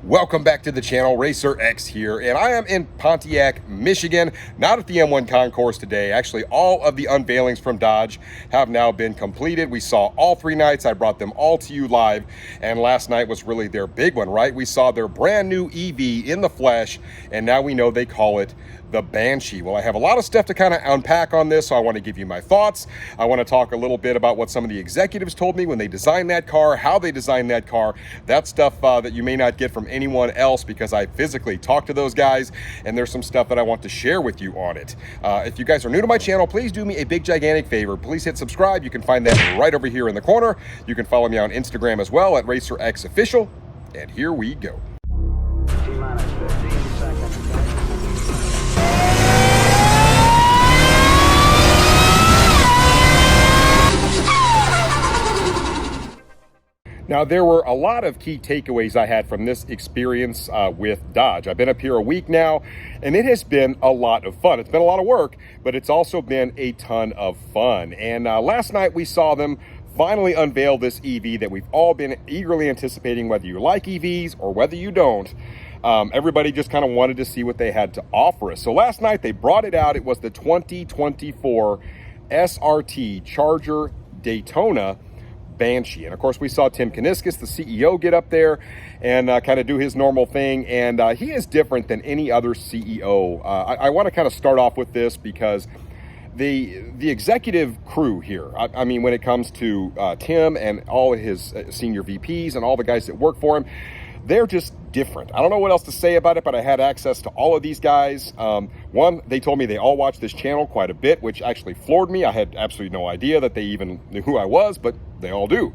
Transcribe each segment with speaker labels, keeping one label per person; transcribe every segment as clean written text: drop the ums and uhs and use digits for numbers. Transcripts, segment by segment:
Speaker 1: Welcome back to the channel. Racer X here, and I am in Pontiac, Michigan, not at the M1 concourse today. Actually, all of the unveilings from Dodge have now been completed. We saw all three nights. I brought them all to you live, and last night was really their big one, right? We saw their brand new EV in the flesh, and now we know they call it the Banshee. Well, I have a lot of stuff to kind of unpack on this, so I want to give you my thoughts. I want to talk a little bit about what some of the executives told me when they designed that car, how they designed that car, that stuff that you may not get from anyone else because I physically talked to those guys, and there's some stuff that I want to share with you on it. If you guys are new to my channel, please do me a big gigantic favor. Please hit subscribe. You can find that right over here in the corner. You can follow me on Instagram as well at RacerXOfficial, and here we go.
Speaker 2: T-minus 15 seconds.
Speaker 1: Now, there were a lot of key takeaways I had from this experience with Dodge. I've been up here a week now, and it has been a lot of fun. It's been a lot of work, but it's also been a ton of fun. And last night we saw them finally unveil this EV that we've all been eagerly anticipating, whether you like EVs or whether you don't. Everybody just kind of wanted to see what they had to offer us. So last night they brought it out. It was the 2024 SRT Charger Daytona Banshee. And of course we saw Tim Kuniskis, the CEO, get up there and kind of do his normal thing, and he is different than any other CEO. I want to kind of start off with this because the executive crew here, I mean, when it comes to Tim and all of his senior VPs and all the guys that work for him, they're just different. I don't know what else to say about it, but I had access to all of these guys. One, they told me they all watch this channel quite a bit, which actually floored me. I had absolutely no idea that they even knew who I was, but they all do.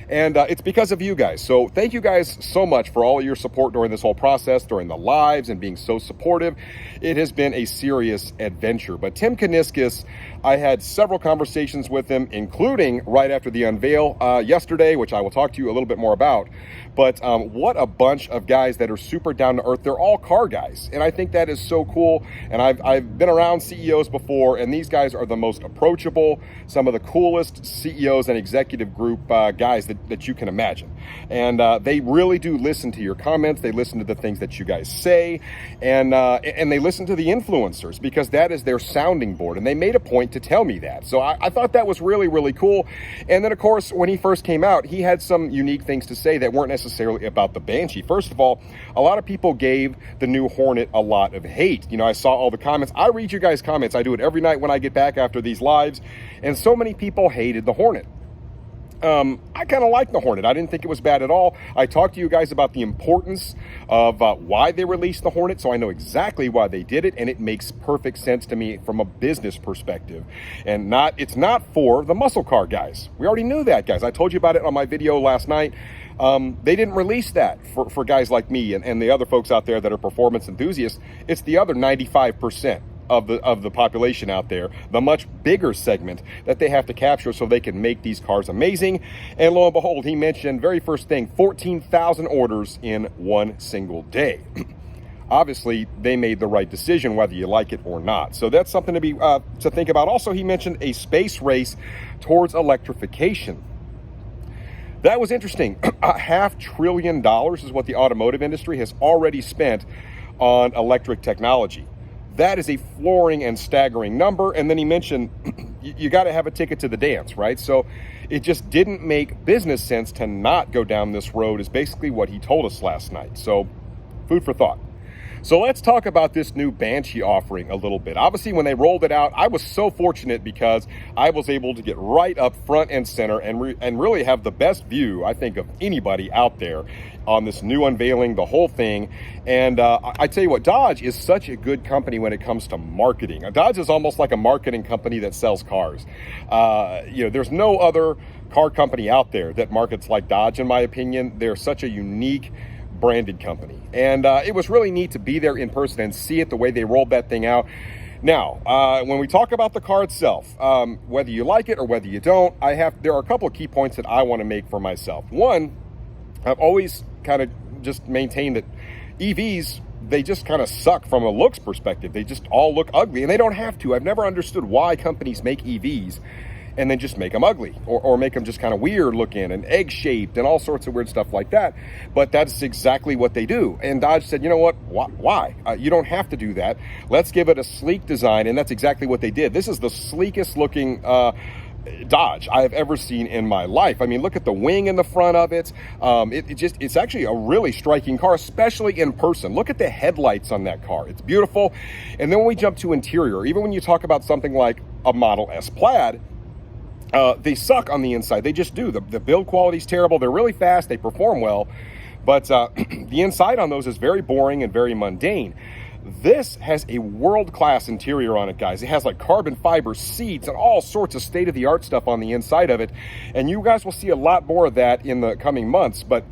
Speaker 1: And it's because of you guys. So thank you guys so much for all of your support during this whole process, during the lives, and being so supportive. It has been a serious adventure. But Tim Kuniskis, I had several conversations with him, including right after the unveil yesterday, which I will talk to you a little bit more about. But what a bunch of guys that are super down to earth. They're all car guys, and I think that is so cool. And I've been around CEOs before, and these guys are the most approachable, some of the coolest CEOs and executive group guys that you can imagine. And they really do listen to your comments. They listen to the things that you guys say, and they listen to the influencers because that is their sounding board. And they made a point to tell me that. So I thought that was really, really cool. And then, of course, when he first came out, he had some unique things to say that weren't necessarily about the Banshee. First of all, a lot of people gave the new Hornet a lot of hate. You know, I saw all the comments. I read you guys' comments. I do it every night when I get back after these lives. And so many people hated the Hornet. I kind of like the Hornet. I didn't think it was bad at all. I talked to you guys about the importance of why they released the Hornet, so I know exactly why they did it, and it makes perfect sense to me from a business perspective. And it's not for the muscle car guys. We already knew that, guys. I told you about it on my video last night. They didn't release that for guys like me and the other folks out there that are performance enthusiasts. It's the other 95%. Of the population out there, the much bigger segment that they have to capture so they can make these cars amazing. And lo and behold, he mentioned, very first thing, 14,000 orders in one single day. Obviously, they made the right decision, whether you like it or not. So that's something to think about. Also, he mentioned a space race towards electrification. That was interesting. $500 billion is what the automotive industry has already spent on electric technology. That is a flooring and staggering number. And then he mentioned you got to have a ticket to the dance, right? So it just didn't make business sense to not go down this road, is basically what he told us last night. So food for thought. So let's talk about this new Banshee offering a little bit. Obviously, when they rolled it out, I was so fortunate because I was able to get right up front and center and really have the best view, I think, of anybody out there on this new unveiling, the whole thing. And I tell you what, Dodge is such a good company when it comes to marketing. Dodge is almost like a marketing company that sells cars. You know, there's no other car company out there that markets like Dodge, in my opinion. They're such a unique branded company, and it was really neat to be there in person and see it the way they rolled that thing out. Now, when we talk about the car itself, whether you like it or whether you don't, there are a couple of key points that I want to make for myself. One, I've always kind of just maintained that EVs, they just kind of suck from a looks perspective. They just all look ugly, and they don't have to. I've never understood why companies make EVs and then just make them ugly, or make them just kind of weird looking and egg-shaped and all sorts of weird stuff like that. But that's exactly what they do. And Dodge said, you know what, why? You don't have to do that. Let's give it a sleek design, and that's exactly what they did. This is the sleekest looking Dodge I have ever seen in my life. I mean, look at the wing in the front of it. It's actually a really striking car, especially in person. Look at the headlights on that car. It's beautiful. And then when we jump to interior, even when you talk about something like a Model S Plaid, they suck on the inside. They just do. The build quality is terrible. They're really fast. They perform well. But the inside on those is very boring and very mundane. This has a world-class interior on it, guys. It has like carbon fiber seats and all sorts of state-of-the-art stuff on the inside of it. And you guys will see a lot more of that in the coming months. But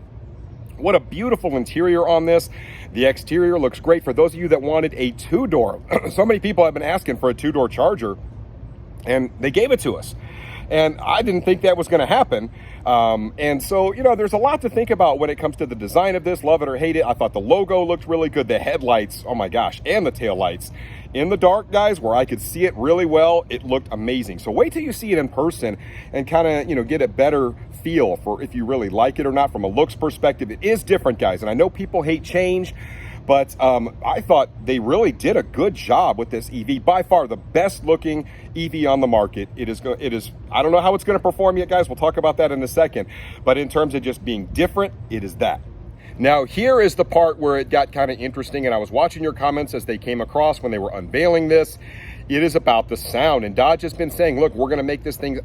Speaker 1: what a beautiful interior on this. The exterior looks great. For those of you that wanted a two-door, so many people have been asking for a two-door Charger, and they gave it to us. And I didn't think that was going to happen. And so, you know, there's a lot to think about when it comes to the design of this. Love it or hate it. I thought the logo looked really good. The headlights, oh my gosh, and the taillights. In the dark, guys, where I could see it really well, it looked amazing. So wait till you see it in person and kind of, you know, get a better feel for if you really like it or not from a looks perspective. It is different, guys. And I know people hate change, but I thought they really did a good job with this EV. By far the best looking EV on the market. It is. I don't know how it's going to perform yet, guys. We'll talk about that in a second. But in terms of just being different, it is that. Now, here is the part where it got kind of interesting, and I was watching your comments as they came across when they were unveiling this. It is about the sound, and Dodge has been saying, look, we're going to make this thing,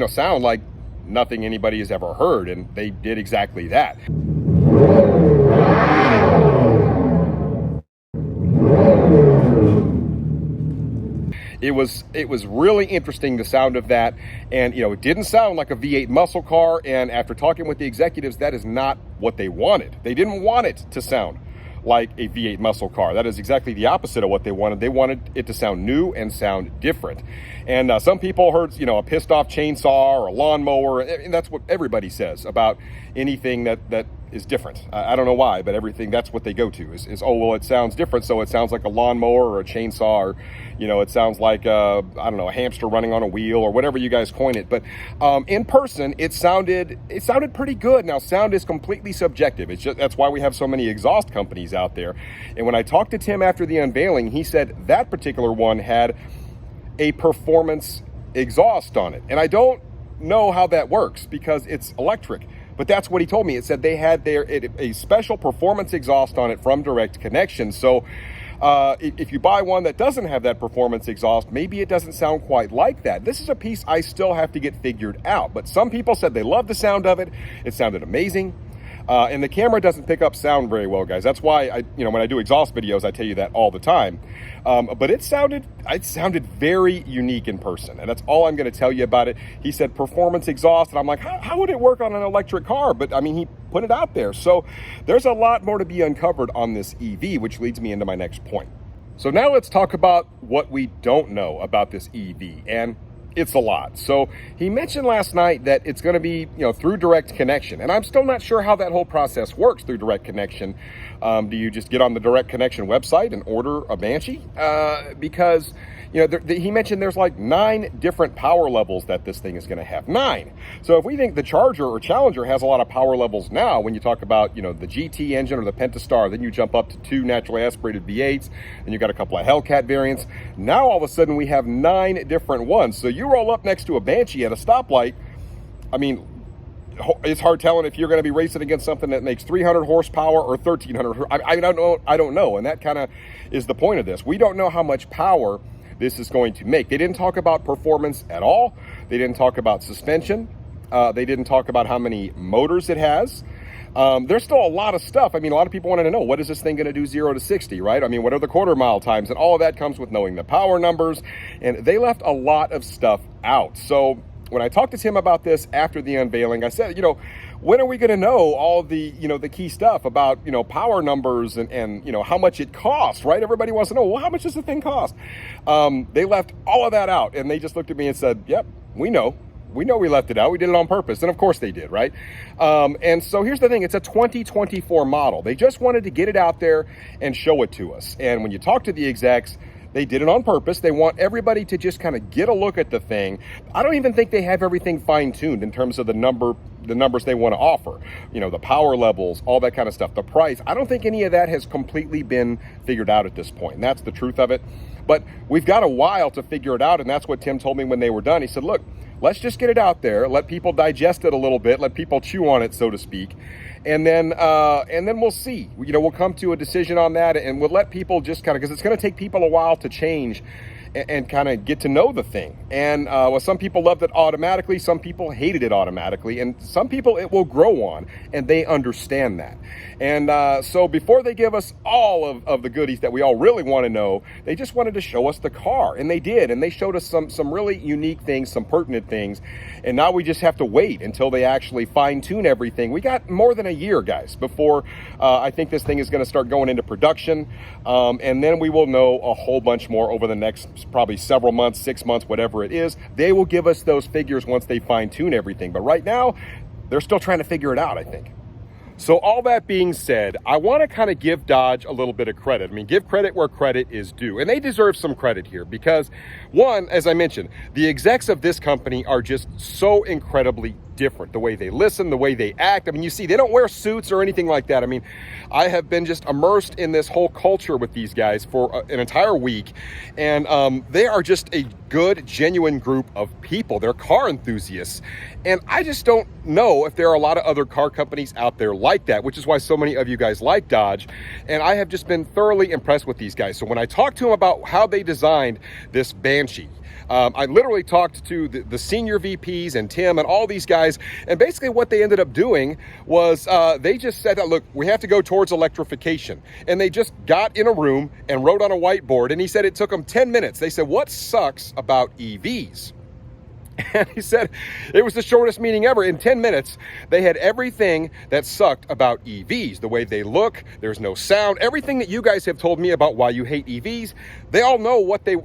Speaker 1: sound like nothing anybody has ever heard, and they did exactly that. It was really interesting, the sound of that. And, you know, it didn't sound like a V8 muscle car. And after talking with the executives, that is not what they wanted. They didn't want it to sound like a V8 muscle car. That is exactly the opposite of what they wanted. They wanted it to sound new and sound different. And some people heard, you know, a pissed off chainsaw or a lawnmower. And that's what everybody says about anything that is different. I don't know why, but everything, that's what they go to is, oh, well, it sounds different. So it sounds like a lawnmower or a chainsaw, or, you know, it sounds like, I don't know, a hamster running on a wheel or whatever you guys coin it. But in person, it sounded pretty good. Now, sound is completely subjective. It's just, that's why we have so many exhaust companies out there. And when I talked to Tim after the unveiling, he said that particular one had a performance exhaust on it. And I don't know how that works because it's electric. But that's what he told me. It said they had a special performance exhaust on it from Direct Connection. So if you buy one that doesn't have that performance exhaust, maybe it doesn't sound quite like that. This is a piece I still have to get figured out. But some people said they love the sound of it. It sounded amazing. And the camera doesn't pick up sound very well, guys. That's why when I do exhaust videos, I tell you that all the time. But it sounded very unique in person, and that's all I'm going to tell you about it. He said performance exhaust, and I'm like, how would it work on an electric car? But I mean, he put it out there. So there's a lot more to be uncovered on this EV, which leads me into my next point. So now let's talk about what we don't know about this EV, and it's a lot. So he mentioned last night that it's going to be, through Direct Connection. And I'm still not sure how that whole process works through Direct Connection. Do you just get on the Direct Connection website and order a Banshee? Because, he mentioned there's like 9 different power levels that this thing is going to have. 9. So if we think the Charger or Challenger has a lot of power levels now, when you talk about, the GT engine or the Pentastar, then you jump up to 2 naturally aspirated V8s, and you got a couple of Hellcat variants. Now all of a sudden we have 9 different ones. So you roll up next to a Banshee at a stoplight, I mean, it's hard telling if you're going to be racing against something that makes 300 horsepower or 1,300. I don't know. And that kind of is the point of this. We don't know how much power this is going to make. They didn't talk about performance at all. They didn't talk about suspension. They didn't talk about how many motors it has. There's still a lot of stuff. I mean, a lot of people wanted to know, what is this thing going to do 0 to 60, right? I mean, what are the quarter mile times? And all of that comes with knowing the power numbers. And they left a lot of stuff out. So when I talked to Tim about this after the unveiling, I said, when are we going to know all the, the key stuff about, power numbers and how much it costs, right? Everybody wants to know, well, how much does the thing cost? They left all of that out, and they just looked at me and said, yep, we know. We know we left it out. We did it on purpose. And of course they did, right? And so here's the thing. It's a 2024 model. They just wanted to get it out there and show it to us. And when you talk to the execs, They did it on purpose. They want everybody to just kind of get a look at the thing. I don't even think they have everything fine-tuned in terms of the numbers they want to offer. You know, the power levels, all that kind of stuff, the price. I don't think any of that has completely been figured out at this point. And that's the truth of it. But we've got a while to figure it out. And that's what Tim told me when they were done. He said, look, let's just get it out there. Let people digest it a little bit. Let people chew on it, so to speak. And then we'll see. You know, we'll come to a decision on that, and we'll let people just kind of, because it's going to take people a while to change and kind of get to know the thing. And well, some people loved it automatically, some people hated it automatically, and some people it will grow on, and they understand that. And so before they give us all of the goodies that we all really want to know, they just wanted to show us the car, and they did. And they showed us some really unique things, some pertinent things. And now we just have to wait until they actually fine-tune everything. We got more than a year, guys, before I think this thing is going to start going into production. And then we will know a whole bunch more over the next probably several months, 6 months, whatever it is. They will give us those figures once they fine-tune everything. But right now, they're still trying to figure it out, I think. So all that being said, I want to kind of give Dodge a little bit of credit. I mean, give credit where credit is due. And they deserve some credit here because, one, as I mentioned, the execs of this company are just so incredibly different. The way they listen, the way they act. I mean, you see, they don't wear suits or anything like that. I mean, I have been just immersed in this whole culture with these guys for an entire week. And they are just a good, genuine group of people. They're car enthusiasts. And I just don't know if there are a lot of other car companies out there like that, which is why so many of you guys like Dodge. And I have just been thoroughly impressed with these guys. So when I talked to them about how they designed this Banshee, I literally talked to the senior VPs and Tim and all these guys, and basically what they ended up doing was they just said, look, we have to go towards electrification. And they just got in a room and wrote on a whiteboard, and he said it took them 10 minutes. They said, what sucks about EVs? And he said it was the shortest meeting ever. In 10 minutes, they had everything that sucked about EVs. The way they look, there's no sound, everything that you guys have told me about why you hate EVs, they all know what they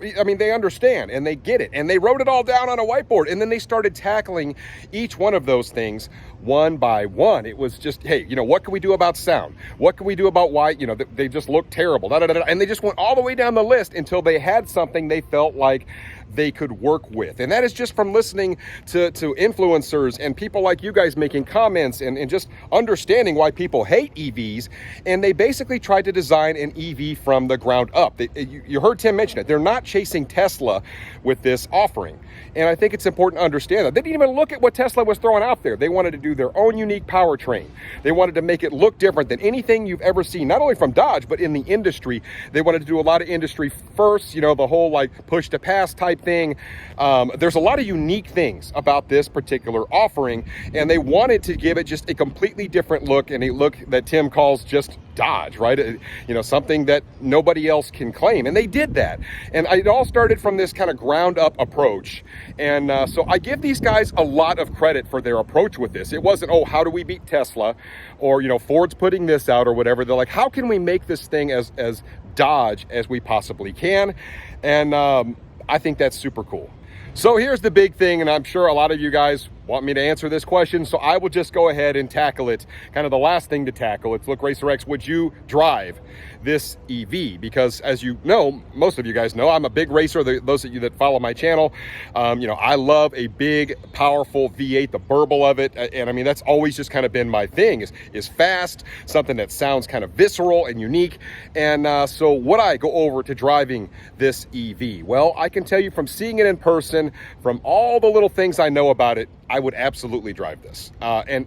Speaker 1: understand and they get it. And they wrote it all down on a whiteboard. And then they started tackling each one of those things one by one. It was just, hey, you know, what can we do about sound? What can we do about why, you know, they just look terrible? Da, da, da, da. And they just went all the way down the list until they had something they felt like they could work with. And that is just from listening to influencers and people like you guys making comments and just understanding why people hate EVs. And they basically tried to design an EV from the ground up. You heard Tim mention it. They're not chasing Tesla with this offering. And I think it's important to understand that. They didn't even look at what Tesla was throwing out there. They wanted to do their own unique powertrain. They wanted to make it look different than anything you've ever seen, not only from Dodge, but in the industry. They wanted to do a lot of industry first, you know, the whole like push to pass type thing. There's a lot of unique things about this particular offering, and they wanted to give it just a completely different look, and a look that Tim calls just Dodge, right? You know, something that nobody else can claim. And they did that. And it all started from this kind of ground up approach. And so I give these guys a lot of credit for their approach with this. It wasn't, oh, how do we beat Tesla? Or, you know, Ford's putting this out or whatever. They're like, how can we make this thing as Dodge as we possibly can? And I think that's super cool. So here's the big thing, and I'm sure a lot of you guys want me to answer this question, so I will just go ahead and tackle it. Kind of the last thing to tackle. It's, look, Racer X, would you drive this EV? Because as you know, most of you guys know, I'm a big racer. Those of you that follow my channel, you know, I love a big, powerful V8, the burble of it. And I mean, that's always just kind of been my thing, is fast, something that sounds kind of visceral and unique. And so would I go over to driving this EV? Well, I can tell you from seeing it in person, from all the little things I know about it, I would absolutely drive this. I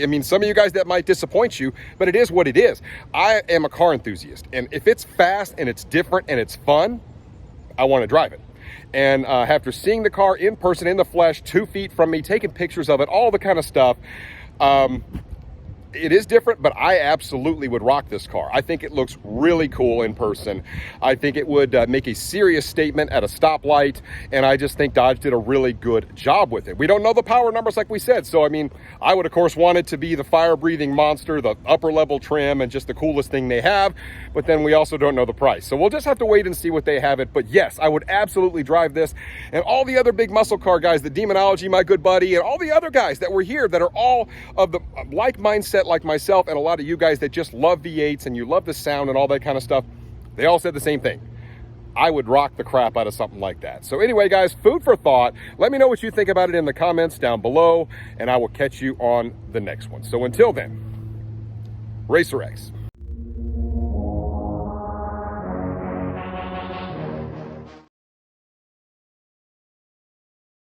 Speaker 1: mean, some of you guys, that might disappoint you, but it is what it is. I am a car enthusiast, and if it's fast and it's different and it's fun, I want to drive it. And after seeing the car in person, in the flesh, 2 feet from me, taking pictures of it, all the kind of stuff, it is different, but I absolutely would rock this car. I think it looks really cool in person. I think it would make a serious statement at a stoplight, and I just think Dodge did a really good job with it. We don't know the power numbers like we said, so I mean, I would of course want it to be the fire-breathing monster, the upper level trim, and just the coolest thing they have, but then we also don't know the price. So we'll just have to wait and see what they have it, but yes, I would absolutely drive this. And all the other big muscle car guys, the Demonology, my good buddy, and all the other guys that were here that are all of the like mindset like myself, and a lot of you guys that just love V8s and you love the sound and all that kind of stuff, they all said the same thing. I would rock the crap out of something like that. So anyway, guys, food for thought. Let me know what you think about it in the comments down below, and I will catch you on the next one. So until then, Racer X.